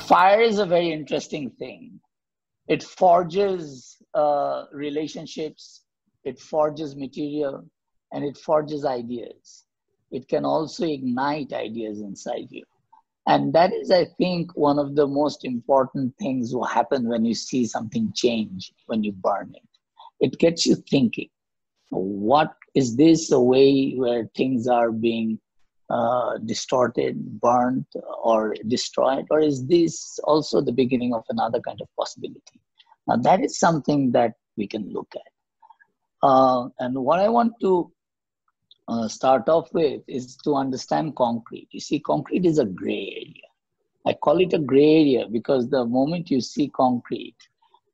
Fire is a very interesting thing. It forges relationships, it forges material, and it forges ideas. It can also ignite ideas inside you. And that is, I think, one of the most important things will happen when you see something change when you burn it. It gets you thinking, what is this a way where things are being distorted, burnt, or destroyed? Or is this also the beginning of another kind of possibility? Now, that is something that we can look at. And what I want to start off with is to understand concrete. You see, concrete is a gray area. I call it a gray area because the moment you see concrete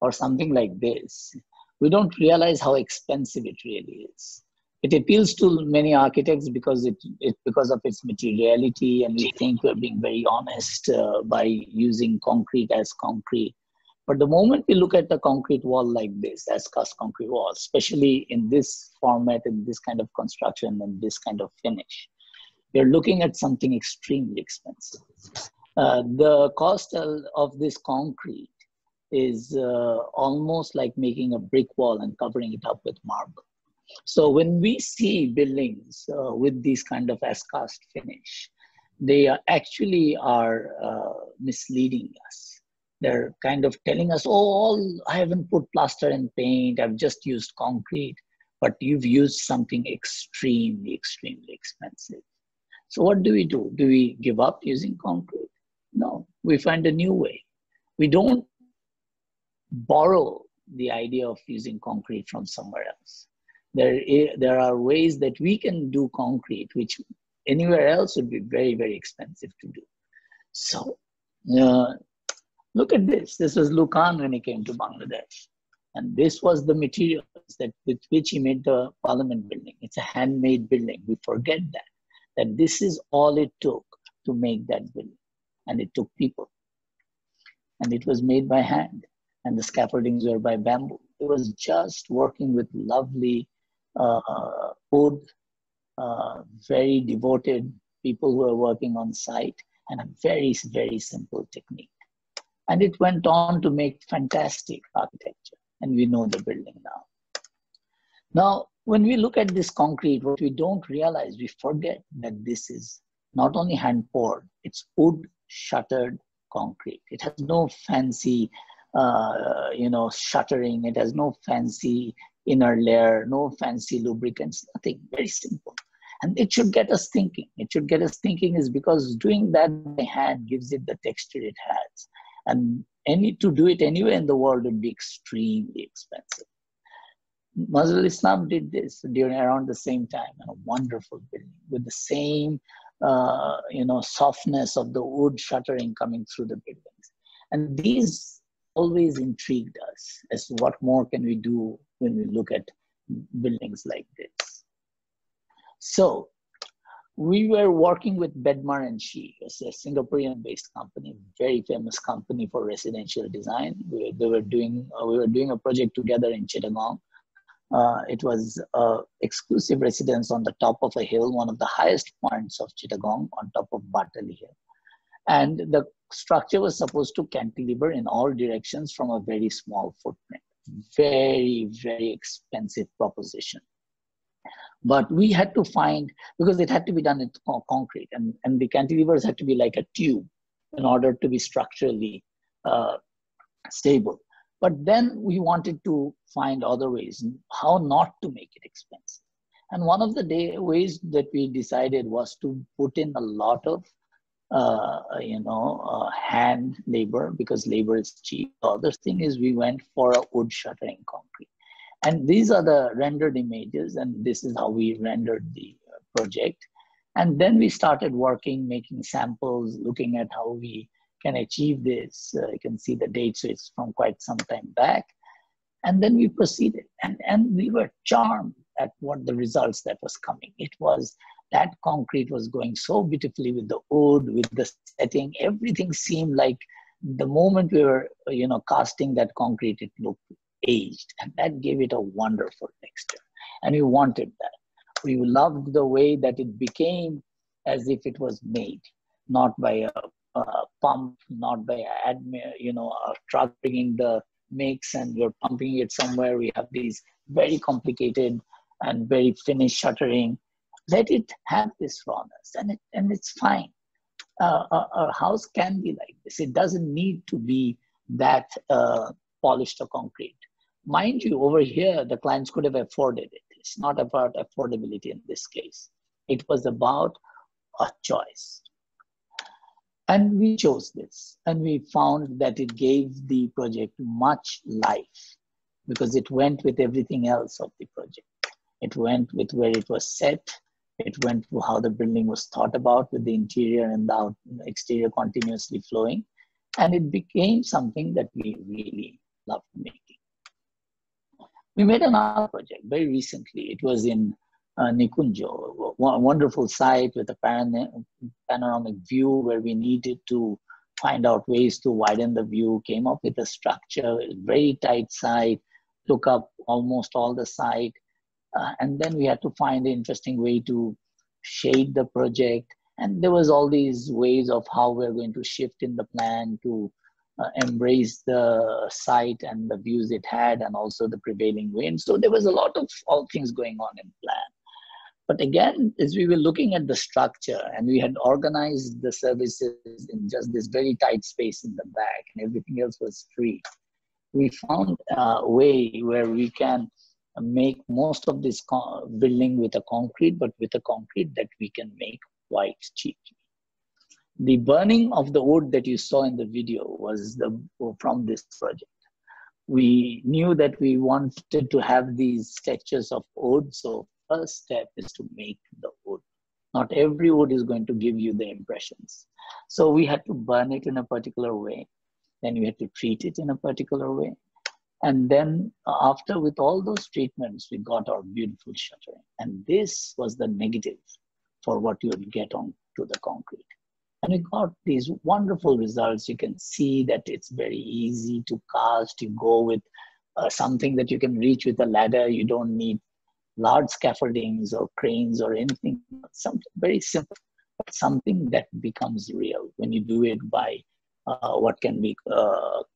or something like this, we don't realize how expensive it really is. It appeals to many architects because because of its materiality, and we think we're being very honest by using concrete as concrete. But the moment we look at a concrete wall like this, as cast concrete wall, especially in this format, in this kind of construction and this kind of finish, you're looking at something extremely expensive. The cost of this concrete is almost like making a brick wall and covering it up with marble. So when we see buildings with these kind of as cast finish, they actually are misleading us. They're kind of telling us, oh, I haven't put plaster and paint, I've just used concrete, but you've used something extremely, extremely expensive. So what do? Do we give up using concrete? No, we find a new way. We don't borrow the idea of using concrete from somewhere else. There are ways that we can do concrete, which anywhere else would be very, very expensive to do. So look at this. This was N.R. Khan when he came to Bangladesh. And this was the materials with which he made the parliament building. It's a handmade building. We forget that this is all it took to make that building. And it took people. And it was made by hand. And the scaffoldings were by bamboo. It was just working with lovely wood, very devoted people who were working on site, and a very, very simple technique. And it went on to make fantastic architecture. And we know the building now. Now, when we look at this concrete, what we don't realize, we forget that this is not only hand poured, it's wood shuttered concrete. It has no fancy shuttering. It has no fancy inner layer, no fancy lubricants, nothing, very simple. And it should get us thinking. It should get us thinking is because doing that by hand gives it the texture it has. And to do it anywhere in the world would be extremely expensive. Mazhar Islam did this around the same time, and a wonderful building with the same softness of the wood shuttering coming through the buildings. And these always intrigued us as to what more can we do when we look at buildings like this. So we were working with Bedmar and She, a Singaporean-based company, very famous company for residential design. We were doing a project together in Chittagong. It was an exclusive residence on the top of a hill, one of the highest points of Chittagong, on top of Bartali Hill. And the structure was supposed to cantilever in all directions from a very small footprint. Very, very expensive proposition. But we had to find, because it had to be done in concrete, and the cantilevers had to be like a tube in order to be structurally stable. But then we wanted to find other ways, how not to make it expensive. And one of the ways that we decided was to put in a lot of hand labor, because labor is cheap. The other thing is we went for a wood shuttering concrete. And these are the rendered images, and this is how we rendered the project. And then we started working, making samples, looking at how we can achieve this. You can see the date, so it's from quite some time back. And then we proceeded, and we were charmed at what the results that was coming. It was that concrete was going so beautifully with the wood, with the setting. Everything seemed like the moment we were, casting that concrete, it looked aged, and that gave it a wonderful texture. And we wanted that. We loved the way that it became as if it was made, not by a pump, not by a truck bringing the mix and you're pumping it somewhere. We have these very complicated and very finished shuttering. Let it have this rawness, and it's fine. A house can be like this. It doesn't need to be that polished or concrete. Mind you, over here, the clients could have afforded it. It's not about affordability in this case. It was about a choice. And we chose this, and we found that it gave the project much life because it went with everything else of the project. It went with where it was set. It went to how the building was thought about with the interior and the exterior continuously flowing. And it became something that we really loved making. We made another project very recently. It was in Nikunjo, a wonderful site with a panoramic view where we needed to find out ways to widen the view, came up with a structure, very tight site, took up almost all the site. And then we had to find an interesting way to shade the project. And there was all these ways of how we're going to shift in the plan to embrace the site and the views it had and also the prevailing wind. So there was a lot of all things going on in plan. But again, as we were looking at the structure and we had organized the services in just this very tight space in the back and everything else was free, we found a way where we can make most of this building with a concrete, but with a concrete that we can make quite cheaply. The burning of the wood that you saw in the video was from this project. We knew that we wanted to have these textures of wood, so first step is to make the wood. Not every wood is going to give you the impressions. So we had to burn it in a particular way. Then we had to treat it in a particular way. And then after, with all those treatments, we got our beautiful shuttering. And this was the negative for what you would get onto the concrete. And we got these wonderful results. You can see that it's very easy to cast. You go with something that you can reach with a ladder. You don't need large scaffoldings or cranes or anything. Something very simple, but something that becomes real when you do it by what can be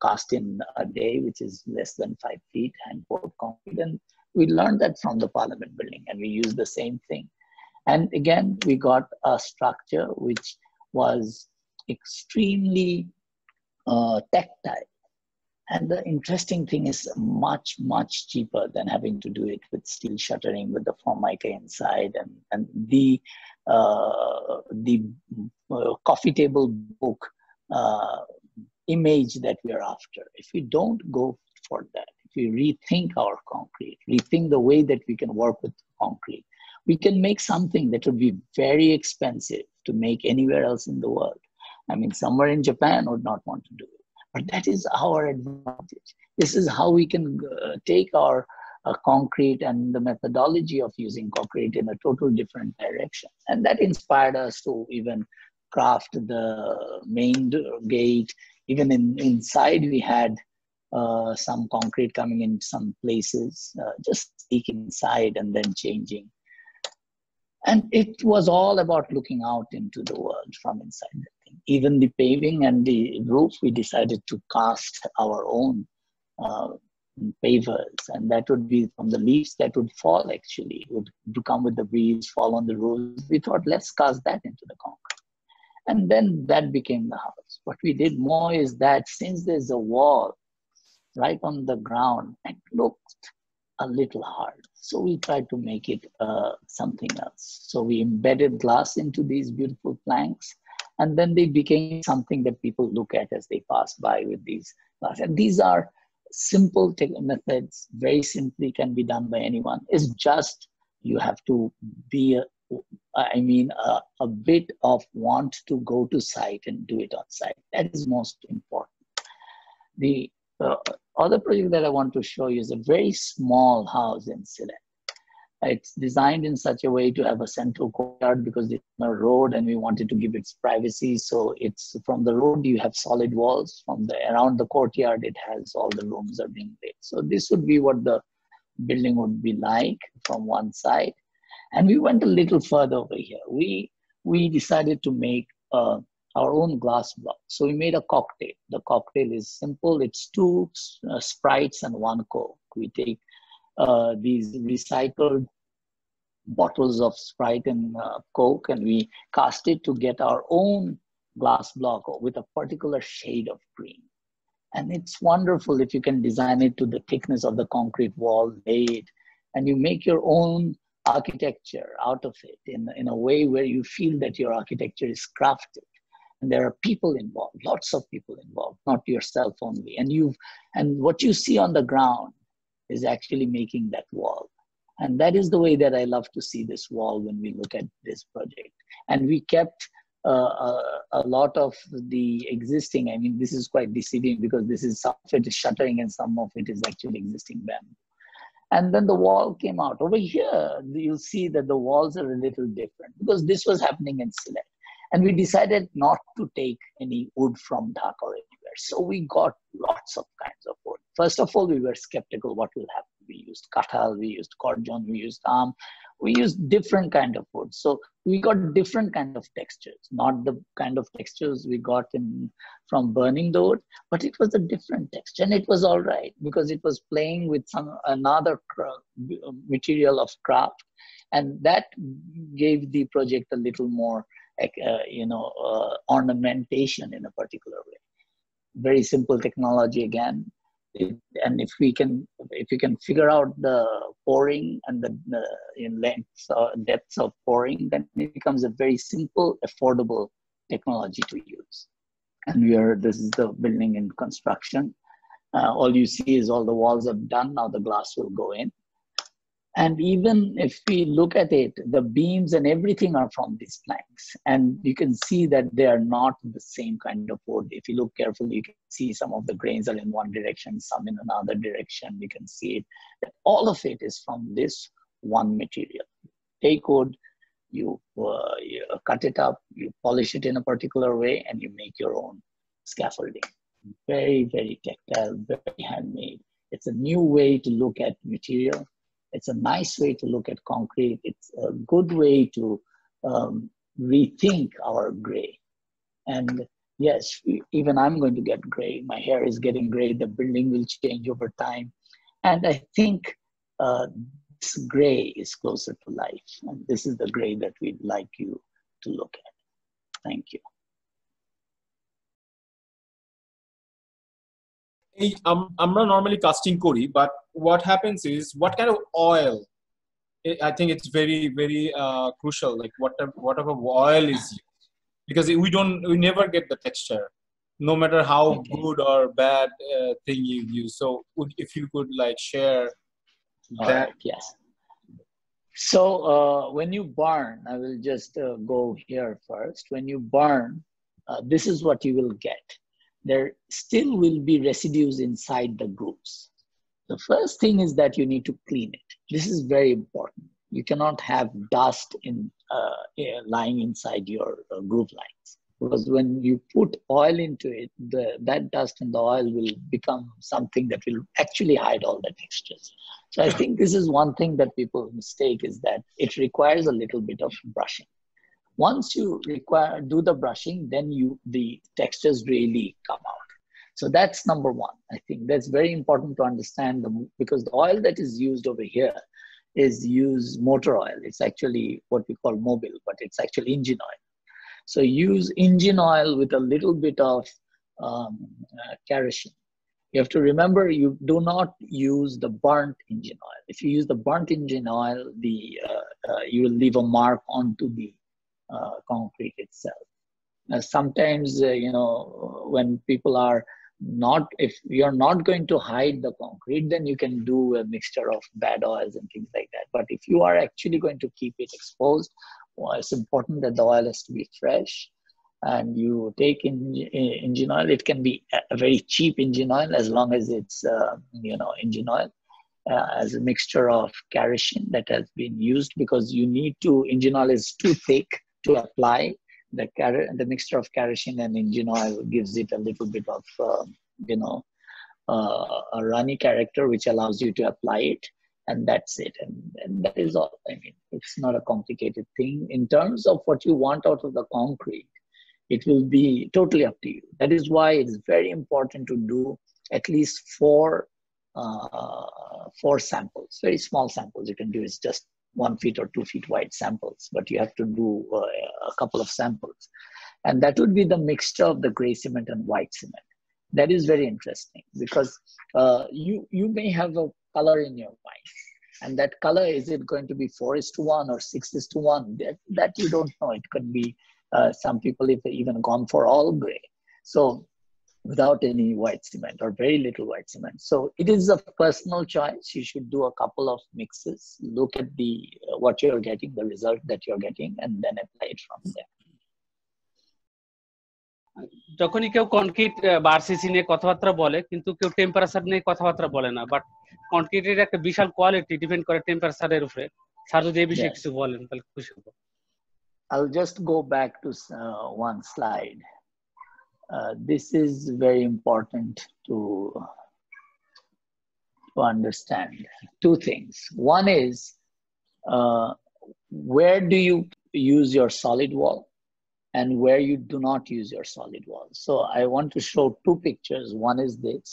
cast in a day, which is less than 5 feet, hand poured concrete. And we learned that from the Parliament building, and we used the same thing. And again, we got a structure which was extremely tactile. And the interesting thing is much, much cheaper than having to do it with steel shuttering with the formica inside and the coffee table book image that we are after. If we don't go for that, if we rethink our concrete, rethink the way that we can work with concrete, we can make something that would be very expensive to make anywhere else in the world. I mean, somewhere in Japan would not want to do it. But that is our advantage. This is how we can take our concrete and the methodology of using concrete in a total different direction. And that inspired us to even craft the main gate. Even inside, we had some concrete coming in some places, just sneaking inside and then changing. And it was all about looking out into the world from inside the thing. Even the paving and the roof, we decided to cast our own pavers. And that would be from the leaves that would fall, actually. It would come with the breeze, fall on the roof. We thought, let's cast that into the concrete. And then that became the house. What we did more is that since there's a wall right on the ground, it looked a little hard. So we tried to make it something else. So we embedded glass into these beautiful planks, and then they became something that people look at as they pass by with these glass. And these are simple methods, very simply can be done by anyone. It's just you have to be a bit of want to go to site and do it on site. That is most important. The other project that I want to show you is a very small house in Ceylon. It's designed in such a way to have a central courtyard because it's on a road and we wanted to give it privacy. So it's from the road, you have solid walls. From around the courtyard, it has all the rooms are being lit. So this would be what the building would be like from one side. And we went a little further over here. We decided to make a our own glass block. So we made a cocktail. The cocktail is simple. It's two Sprites and one Coke. We take these recycled bottles of Sprite and Coke, and we cast it to get our own glass block with a particular shade of green. And it's wonderful if you can design it to the thickness of the concrete wall, lay it, and you make your own architecture out of it in a way where you feel that your architecture is crafted. And there are people involved, lots of people involved, not yourself only. And what you see on the ground is actually making that wall. And that is the way that I love to see this wall when we look at this project. And we kept a lot of the existing, I mean, this is quite deceiving because this is some of it is shuttering and some of it is actually existing bamboo. And then the wall came out. Over here, you'll see that the walls are a little different because this was happening in Sylhet. And we decided not to take any wood from Dhaka or anywhere. So we got lots of kinds of wood. First of all, we were skeptical what will happen. We used kathal, we used korjon, we used we used different kind of wood. So we got different kind of textures, not the kind of textures we got from burning the wood, but it was a different texture. And it was all right because it was playing with another material of craft. And that gave the project a little more ornamentation in a particular way. Very simple technology again. And if you can figure out the pouring and the lengths or depths of pouring, then it becomes a very simple, affordable technology to use. And this is the building in construction. All you see is all the walls are done. Now the glass will go in. And even if we look at it, the beams and everything are from these planks. And you can see that they are not the same kind of wood. If you look carefully, you can see some of the grains are in one direction, some in another direction. You can see it. That all of it is from this one material. Take wood, you cut it up, you polish it in a particular way, and you make your own scaffolding. Very, very tactile, very handmade. It's a new way to look at material. It's a nice way to look at concrete. It's a good way to rethink our gray. And yes, even I'm going to get gray. My hair is getting gray. The building will change over time. And I think this gray is closer to life. And this is the gray that we'd like you to look at. Thank you. I'm not normally casting kori, but what happens is what kind of oil? I think it's very, very crucial. Like whatever oil is used, because we never get the texture, no matter how good or bad thing you use. So if you could like share that. Right, yes. So when you burn, I will just go here first. When you burn, this is what you will get. There still will be residues inside the grooves. The first thing is that you need to clean it. This is very important. You cannot have dust lying inside your groove lines. Because when you put oil into it, that dust and the oil will become something that will actually hide all the textures. So I think this is one thing that people mistake, is that it requires a little bit of brushing. Once you do the brushing, then the textures really come out. So that's number one. I think that's very important to understand, because the oil that is used over here is motor oil. It's actually what we call mobile, but it's actually engine oil. So use engine oil with a little bit of kerosene. You have to remember, you do not use the burnt engine oil. If you use the burnt engine oil, you will leave a mark onto the concrete itself. Sometimes, when people are not, if you're not going to hide the concrete, then you can do a mixture of bad oils and things like that. But if you are actually going to keep it exposed, it's important that the oil has to be fresh. And you take engine oil. It can be a very cheap engine oil, as long as it's engine oil, as a mixture of kerosene that has been used, because engine oil is too thick to apply. The mixture of kerosene and engine oil gives it a little bit of a runny character, which allows you to apply it, and that's it. And that is all. I mean, it's not a complicated thing. In terms of what you want out of the concrete, It will be totally up to you. That is why it's very important to do at least four samples, very small samples. You can do is just 1 feet or 2 feet wide samples, but you have to do a couple of samples. And that would be the mixture of the gray cement and white cement. That is very interesting because you may have a color in your mind. And that color, is it going to be 4:1 or 6:1? That you don't know. It could be some people have even gone for all gray. So without any white cement or very little white cement. So it is a personal choice. You should do a couple of mixes, look at the what you're getting, the result that you're getting, and then apply it from there. যখনই কেউ concrete বা RCC নিয়ে কথাবার্তা বলে কিন্তু কেউ temperature নিয়ে কথাবার্তা বলে না, বাট কনক্রিটের একটা বিশাল কোয়ালিটি ডিপেন্ড করে টেম্পারেচারের উপরে। স্যার যদি এই বিষয়ে কিছু বলেন তাহলে খুশি হব। I'll just go back to one slide. This is very important to understand. Two things. One is, where do you use your solid wall and where you do not use your solid wall. So I want to show two pictures. One is this.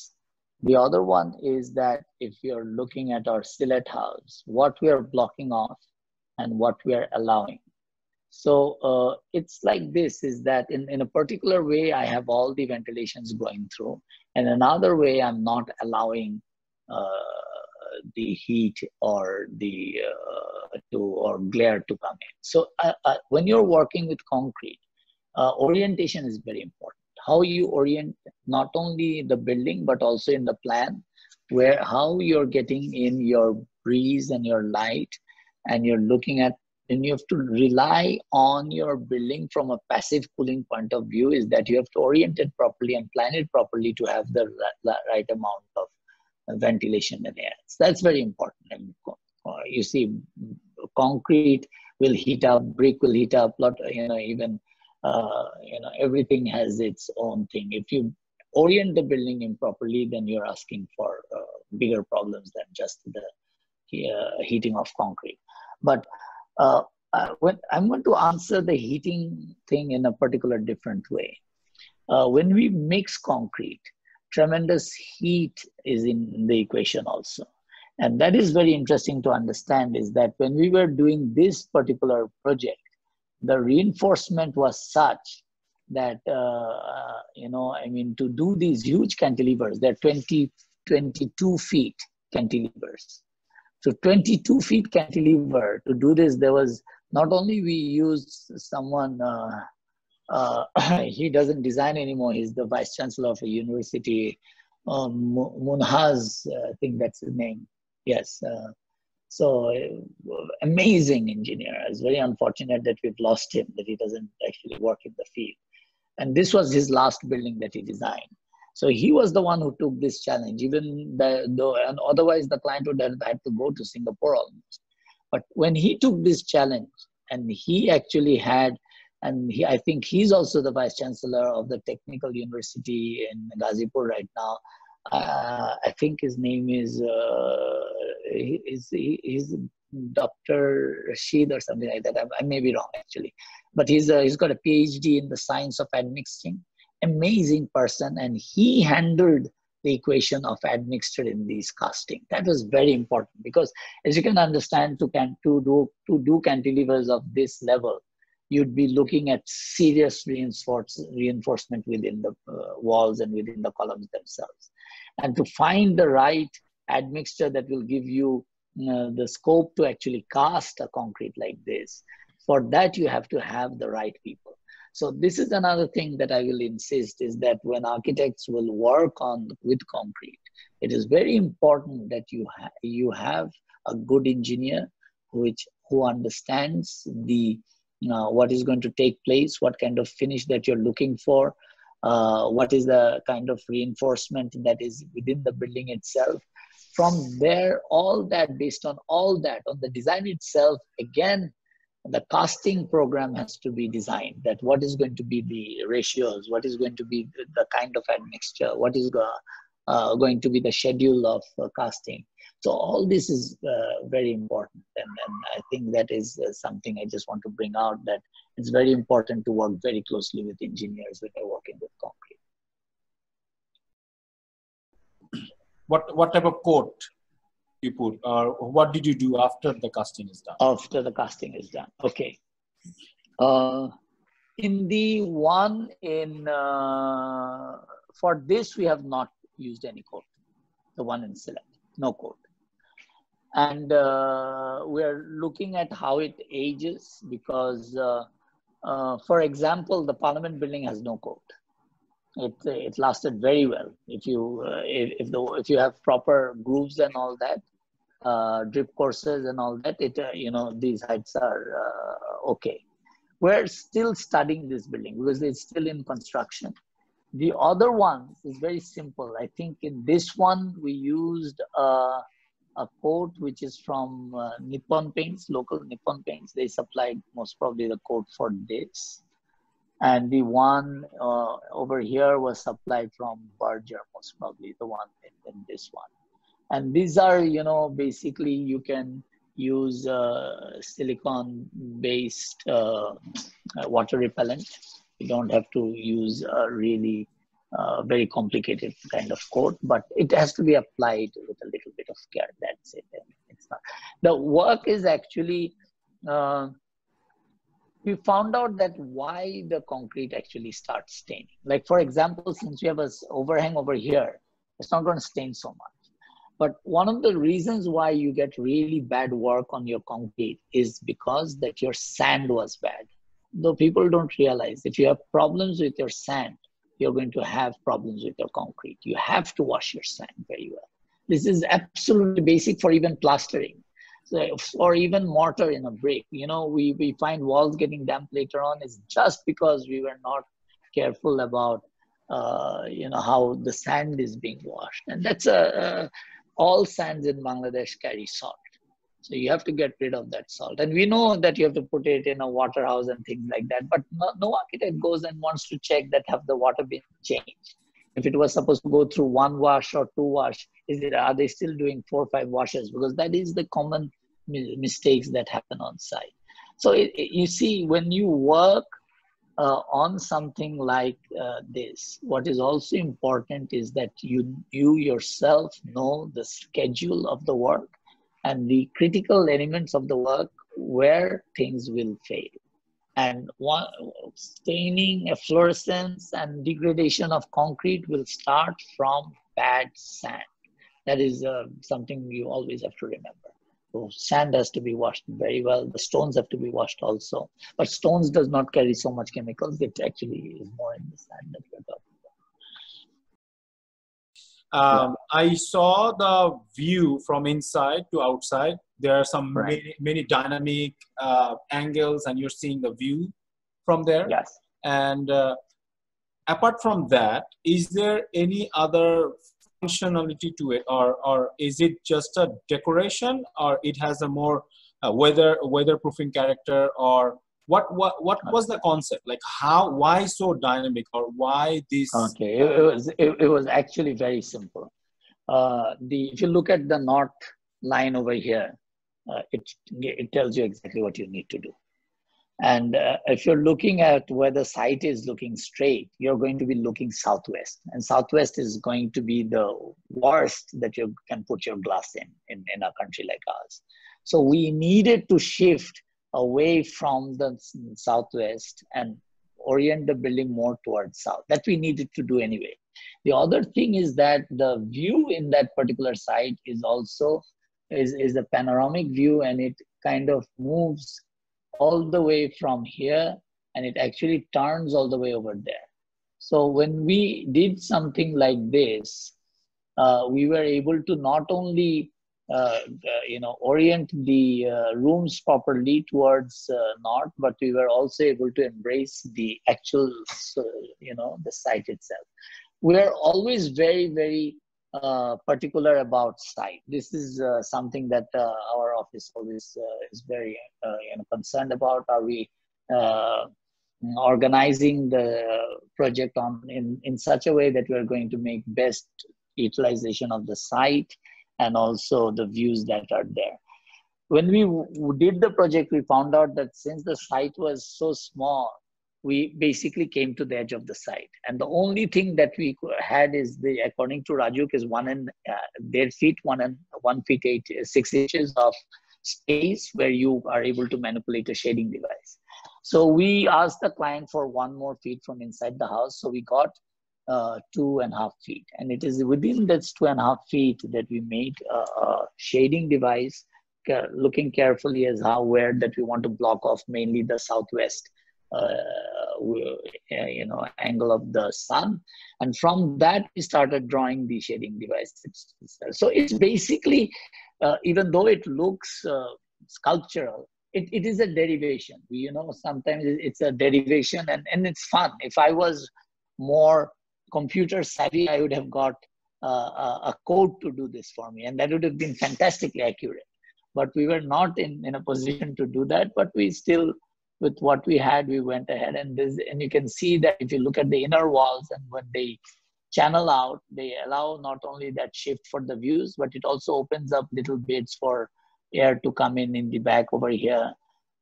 The other one is that if you're looking at our sillet house, what we are blocking off and what we are allowing. So it's like this, is that in a particular way, I have all the ventilations going through, and another way I'm not allowing the heat or the or glare to come in. So when you're working with concrete, orientation is very important. How you orient not only the building but also in the plan, where how you're getting in your breeze and your light, and you're looking at, and you have to rely on your building from a passive cooling point of view, is that you have to orient it properly and plan it properly to have the right amount of ventilation and air. So that's very important. And you see, concrete will heat up, brick will heat up, even everything has its own thing. If you orient the building improperly, then you're asking for bigger problems than just the heating of concrete. But when I'm going to answer the heating thing in a particular different way. When we mix concrete, tremendous heat is in the equation also. And that is very interesting to understand, is that when we were doing this particular project, the reinforcement was such that, to do these huge cantilevers, they're 22 feet cantilevers. So 22 feet cantilever, to do this, there was not only we used someone, he doesn't design anymore, he's the vice chancellor of a university, Munhaz, I think that's his name. Yes. So amazing engineer. It's very unfortunate that we've lost him, that he doesn't actually work in the field. And this was his last building that he designed. So he was the one who took this challenge, even though, and otherwise the client would have had to go to Singapore almost. But when he took this challenge, and he actually had, and I think he's also the vice chancellor of the Technical University in Ghazipur right now. I think his name is he's Dr. Rashid or something like that. I may be wrong actually, but he's got a PhD in the science of admixturing. Amazing person, and he handled the equation of admixture in these casting. That was very important, because as you can understand, to do cantilevers of this level, you'd be looking at serious reinforcement within the walls and within the columns themselves. And to find the right admixture that will give you the scope to actually cast a concrete like this, for that you have to have the right people. So this is another thing that I will insist, is that when architects will work with concrete, it is very important that you have a good engineer who understands what is going to take place, what kind of finish that you're looking for, what is the kind of reinforcement that is within the building itself. From there, based on all that, on the design itself, again, the casting program has to be designed, that what is going to be the ratios, what is going to be the kind of admixture, what is going to be the schedule of casting. So all this is very important, and I think that is something I just want to bring out, that it's very important to work very closely with engineers when you're working with concrete. What type of coat you put, or what did you do after the casting is done? After the casting is done, okay. In the one in for this we have not used any coat. The one in Select, no coat. And we're looking at how it ages, because, for example, the Parliament building has no coat. It lasted very well. If you have proper grooves and all that, drip courses and all that, these heights are okay. We're still studying this building because it's still in construction. The other ones is very simple. I think in this one we used a coat which is from Nippon Paints, local Nippon Paints. They supplied most probably the coat for this. And the one over here was supplied from Berger, most probably the one in this one. And these are, basically you can use silicone-based water repellent. You don't have to use a really very complicated kind of coat, but it has to be applied with a little bit of care. That's it. It's not. The work is actually, we found out that why the concrete actually starts staining. Like, for example, since we have an overhang over here, it's not going to stain so much. But one of the reasons why you get really bad work on your concrete is because that your sand was bad. Though people don't realize, if you have problems with your sand, you're going to have problems with your concrete. You have to wash your sand very well. This is absolutely basic for even plastering, or even mortar in a brick. We find walls getting damp later on is just because we were not careful about, how the sand is being washed. And that's all sands in Bangladesh carry salt. So you have to get rid of that salt. And we know that you have to put it in a water house and things like that, but no architect goes and wants to check that have the water been changed. If it was supposed to go through 1 wash or 2 wash, are they still doing 4 or 5 washes? Because that is the common mistakes that happen on site. So you see, when you work on something like this, what is also important is that you yourself know the schedule of the work and the critical elements of the work where things will fail. And staining, efflorescence, and degradation of concrete will start from bad sand. That is something you always have to remember. So sand has to be washed very well. The stones have to be washed also. But stones does not carry so much chemicals. It actually is more in the sand that we're talking about. I saw the view from inside to outside. There are some many dynamic angles, and you're seeing the view from there. Yes. And apart from that, is there any other functionality to it, or is it just a decoration, or it has a more weatherproofing character, or what was the concept? Like why so dynamic, or why this? Okay, it was actually very simple. If you look at the north line over here, it tells you exactly what you need to do. And if you're looking at where the site is looking straight, you're going to be looking southwest. And southwest is going to be the worst that you can put your glass in a country like ours. So we needed to shift away from the southwest and orient the building more towards south. That we needed to do anyway. The other thing is that the view in that particular site is also is a panoramic view, and it kind of moves all the way from here, and it actually turns all the way over there. So when we did something like this, we were able to not only orient the rooms properly towards north, but we were also able to embrace the actual, the site itself. We are always very, very particular about site. This is something that our office always is very concerned about. Are we organizing the project in such a way that we are going to make best utilization of the site, and also the views that are there. When we did the project, we found out that since the site was so small, we basically came to the edge of the site. And the only thing that we had is according to Rajuk, is 1.5 feet, 1 feet 6 inches of space where you are able to manipulate a shading device. So we asked the client for 1 more feet from inside the house. So we got 2.5 feet. And it is within that 2.5 feet that we made a shading device, looking carefully as where that we want to block off mainly the southwest angle of the sun, and from that we started drawing the shading device. So it's basically, even though it looks sculptural, it is a derivation. Sometimes it's a derivation, and it's fun. If I was more computer savvy, I would have got a code to do this for me, and that would have been fantastically accurate. But we were not in a position to do that, but we still, with what we had, we went ahead. And you can see that if you look at the inner walls, and when they channel out, they allow not only that shift for the views, but it also opens up little bits for air to come in the back over here.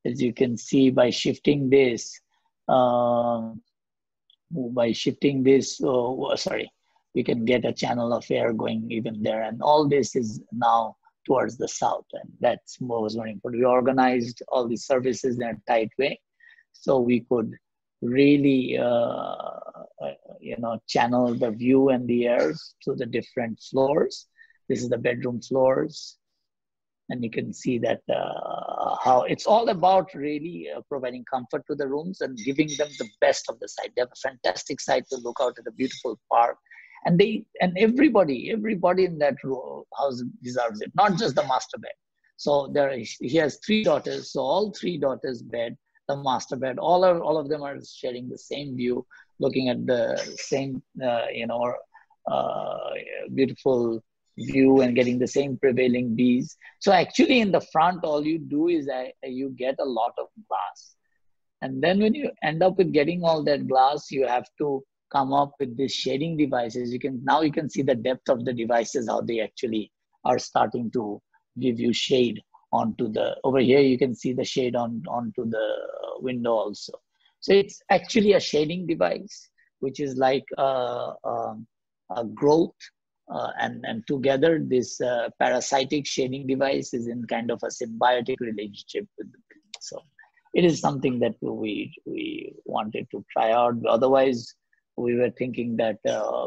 As you can see, by shifting this, we can get a channel of air going even there. And all this is now towards the south, and that's what was very important. We organized all these services in a tight way, so we could really, channel the view and the air to the different floors. This is the bedroom floors, and you can see that how it's all about really providing comfort to the rooms and giving them the best of the site. They have a fantastic site to look out at a beautiful park. And everybody in that house deserves it, not just the master bed. So he has 3 daughters. So all 3 daughters' bed, the master bed, all of them are sharing the same view, looking at the same, beautiful view and getting the same prevailing breeze. So actually in the front, all you do is you get a lot of glass. And then when you end up with getting all that glass, you have to come up with these shading devices. Now you can see the depth of the devices, how they actually are starting to give you shade over here. You can see the shade onto the window also. So it's actually a shading device, which is like a growth, and together this parasitic shading device is in kind of a symbiotic relationship with the building. So it is something that we wanted to try out. Otherwise, we were thinking that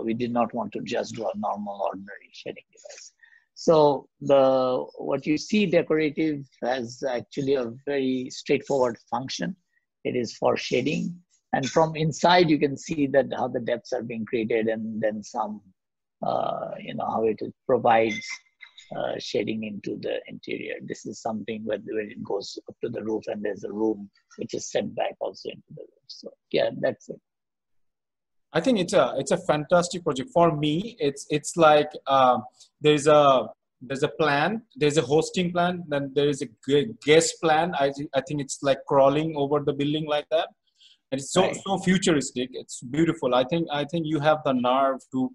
we did not want to just do a normal, ordinary shading device. So what you see decorative has actually a very straightforward function. It is for shading. And from inside, you can see that how the depths are being created, and then some, how it provides shading into the interior. This is something where it goes up to the roof, and there's a room which is set back also into the roof. So yeah, that's it. I think it's a fantastic project. For me, it's like there's a plan, there's a hosting plan, then there is a guest plan. I think it's like crawling over the building like that, and it's so futuristic. It's beautiful. I think you have the nerve to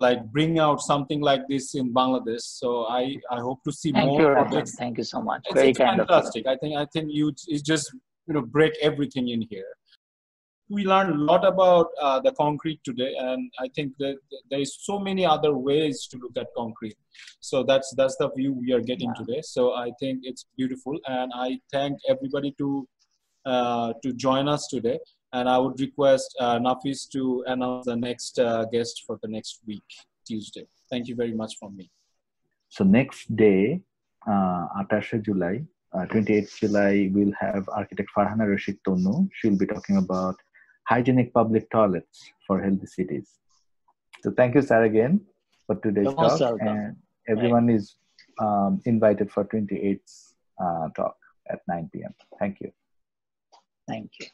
like bring out something like this in Bangladesh. So I hope to see more projects. Thank you so much. It's fantastic. I think you just break everything in here. We learned a lot about the concrete today, and I think that there is so many other ways to look at concrete. So that's the view we are getting today. So I think it's beautiful, and I thank everybody to join us today. And I would request Nafis to announce the next guest for the next week, Tuesday. Thank you very much from me. So next day, 28 July, 28th July, we'll have architect Farhana Rashid Tonu. She'll be talking about hygienic public toilets for healthy cities. So thank you, sir, again for today's talk. And everyone is invited for 28th talk at 9 p.m. Thank you. Thank you.